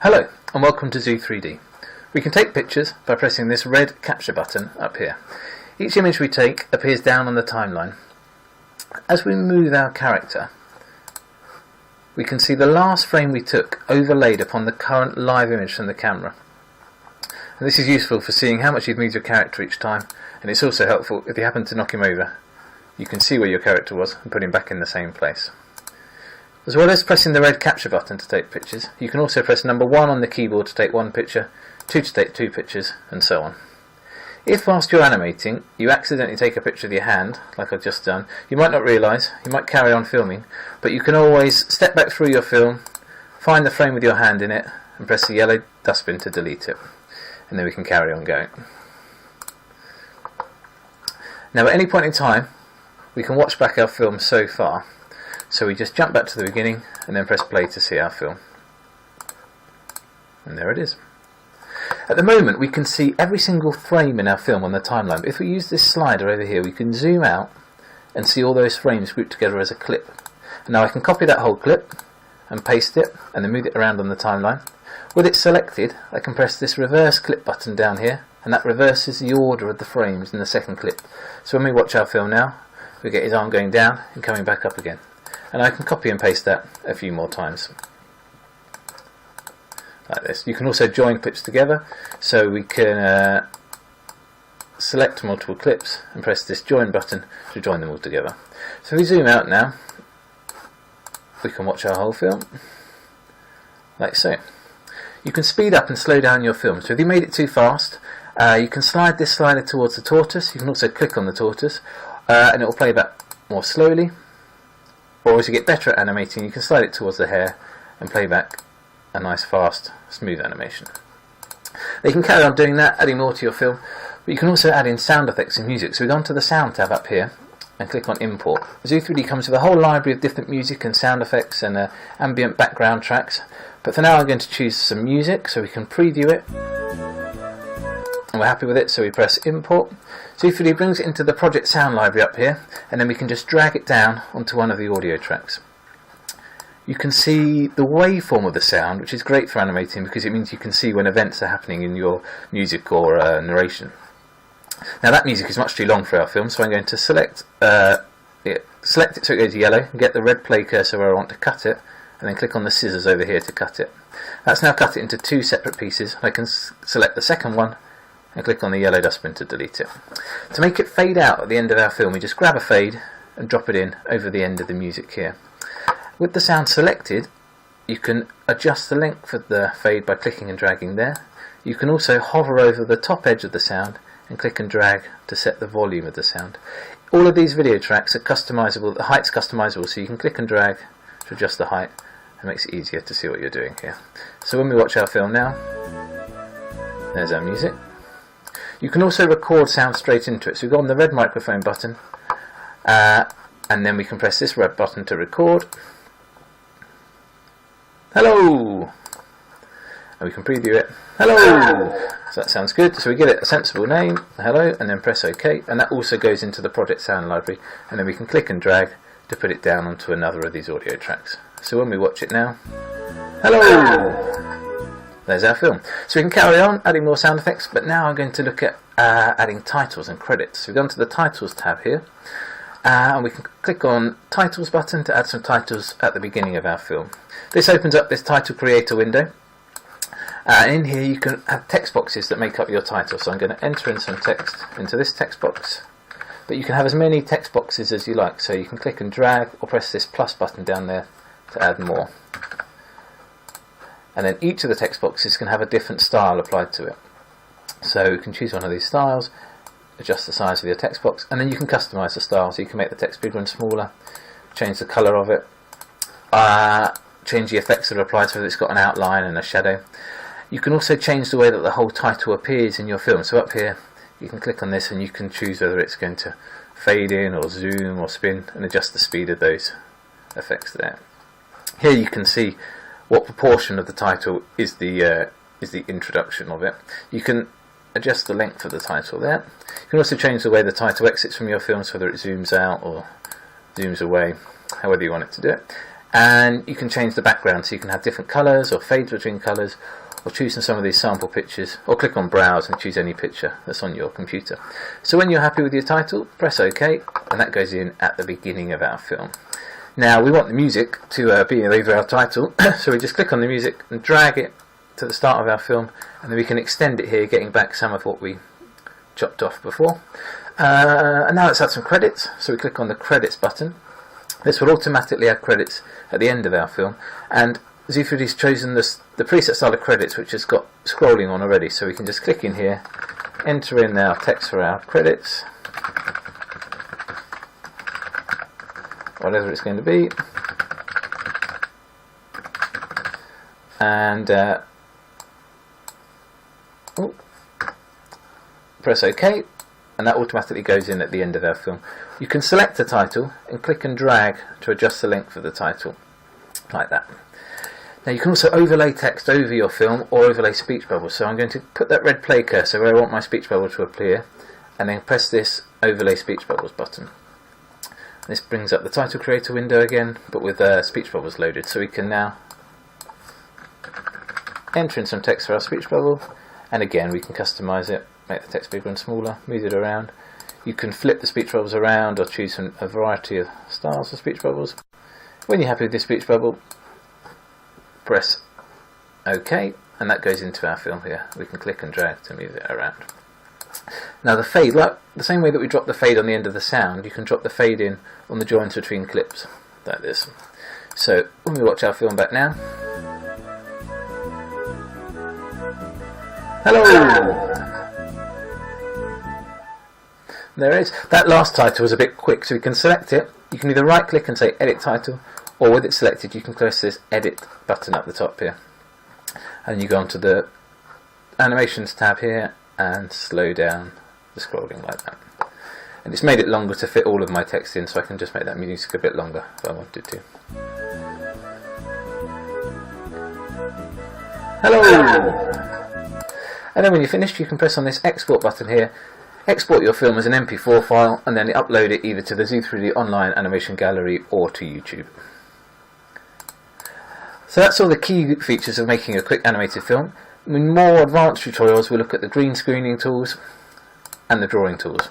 Hello and welcome to Zu3D. We can take pictures by pressing this red capture button up here. Each image we take appears down on the timeline. As we move our character, we can see the last frame we took overlaid upon the current live image from the camera. And this is useful for seeing how much you've moved your character each time, and it's also helpful if you happen to knock him over. You can see where your character was and put him back in the same place. As well as pressing the red capture button to take pictures, you can also press number 1 on the keyboard to take one picture, 2 to take 2 pictures, and so on. If whilst you're animating, you accidentally take a picture of your hand, like I've just done, you might not realise, you might carry on filming, but you can always step back through your film, find the frame with your hand in it, and press the yellow dustbin to delete it. And then we can carry on going. Now at any point in time, we can watch back our film so far. So we just jump back to the beginning and then press play to see our film. And there it is. At the moment we can see every single frame in our film on the timeline, but if we use this slider over here we can zoom out and see all those frames grouped together as a clip. And now I can copy that whole clip and paste it and then move it around on the timeline. With it selected, I can press this reverse clip button down here, and that reverses the order of the frames in the second clip. So when we watch our film now, we get his arm going down and coming back up again. And I can copy and paste that a few more times. Like this. You can also join clips together, so we can select multiple clips and press this join button to join them all together. So if we zoom out now, we can watch our whole film, like so. You can speed up and slow down your film. So if you made it too fast, you can slide this slider towards the tortoise. You can also click on the tortoise, and it will play back more slowly. Or as you get better at animating, you can slide it towards the hair and play back a nice, fast, smooth animation. Now you can carry on doing that, adding more to your film, but you can also add in sound effects and music. So we go on to the Sound tab up here and click on Import. Zu3D comes with a whole library of different music and sound effects and ambient background tracks. But for now I'm going to choose some music so we can preview it. And we're happy with it, so we press Import. Zu3D brings it into the project sound library up here, and then we can just drag it down onto one of the audio tracks. You can see the waveform of the sound, which is great for animating because it means you can see when events are happening in your music or narration. Now that music is much too long for our film, so I'm going to select it so it goes yellow, and get the red play cursor where I want to cut it, and then click on the scissors over here to cut it. That's now cut it into 2 separate pieces. I can select the second one and click on the yellow dustbin to delete it. To make it fade out at the end of our film, we just grab a fade and drop it in over the end of the music here. With the sound selected, you can adjust the length of the fade by clicking and dragging there. You can also hover over the top edge of the sound and click and drag to set the volume of the sound. All of these video tracks are customizable. The height's customizable, so you can click and drag to adjust the height. It makes it easier to see what you're doing here. So when we watch our film now, there's our music. You can also record sound straight into it. So we go on the red microphone button, and then we can press this red button to record. Hello! And we can preview it. Hello! So that sounds good. So we give it a sensible name, hello, and then press OK. And that also goes into the project sound library. And then we can click and drag to put it down onto another of these audio tracks. So when we watch it now, hello! There's our film. So we can carry on adding more sound effects, but now I'm going to look at adding titles and credits. So we've gone to the Titles tab here, and we can click on Titles button to add some titles at the beginning of our film. This opens up this title creator window. In here you can have text boxes that make up your title. So I'm going to enter in some text into this text box, but you can have as many text boxes as you like. So you can click and drag or press this plus button down there to add more. And then each of the text boxes can have a different style applied to it. So you can choose one of these styles, adjust the size of your text box, and then you can customize the style. So you can make the text bigger and smaller, change the color of it, change the effects that are applied to it. It's got an outline and a shadow. You can also change the way that the whole title appears in your film. So up here you can click on this and you can choose whether it's going to fade in or zoom or spin and adjust the speed of those effects there. Here you can see what proportion of the title is the introduction of it. You can adjust the length of the title there. You can also change the way the title exits from your film, so whether it zooms out or zooms away, however you want it to do it. and you can change the background, so you can have different colours or fades between colours, or choose from some of these sample pictures, or click on browse and choose any picture that's on your computer. So when you're happy with your title, press OK, and that goes in at the beginning of our film. Now we want the music to be over our title, so we just click on the music and drag it to the start of our film, and then we can extend it here, getting back some of what we chopped off before. And now let's add some credits, so we click on the credits button. This will automatically add credits at the end of our film, and Zu3D's chosen the preset style of credits, which has got scrolling on already, so we can just click in here, enter in our text for our credits, whatever it's going to be, and press OK, and that automatically goes in at the end of our film. You can select the title and click and drag to adjust the length of the title, like that. Now you can also overlay text over your film or overlay speech bubbles. So I'm going to put that red play cursor where I want my speech bubble to appear, and then press this overlay speech bubbles button. This brings up the title creator window again, but with speech bubbles loaded. So we can now enter in some text for our speech bubble, and again we can customize it, make the text bigger and smaller, move it around. You can flip the speech bubbles around or choose from a variety of styles of speech bubbles. When you're happy with this speech bubble, press OK, and that goes into our film here. We can click and drag to move it around. Now the fade, like the same way that we drop the fade on the end of the sound, you can drop the fade in on the joins between clips, like this. So when we watch our film back now, hello! There it is. That last title was a bit quick, so we can select it. You can either right click and say edit title, or with it selected you can press this edit button up the top here, and you go onto the animations tab here and slow down the scrolling like that. And it's made it longer to fit all of my text in, so I can just make that music a bit longer if I wanted to. Hello! And then when you're finished, you can press on this export button here, export your film as an MP4 file, and then upload it either to the Zu3D online animation gallery or to YouTube. So that's all the key features of making a quick animated film. In more advanced tutorials we'll look at the green screening tools and the drawing tools.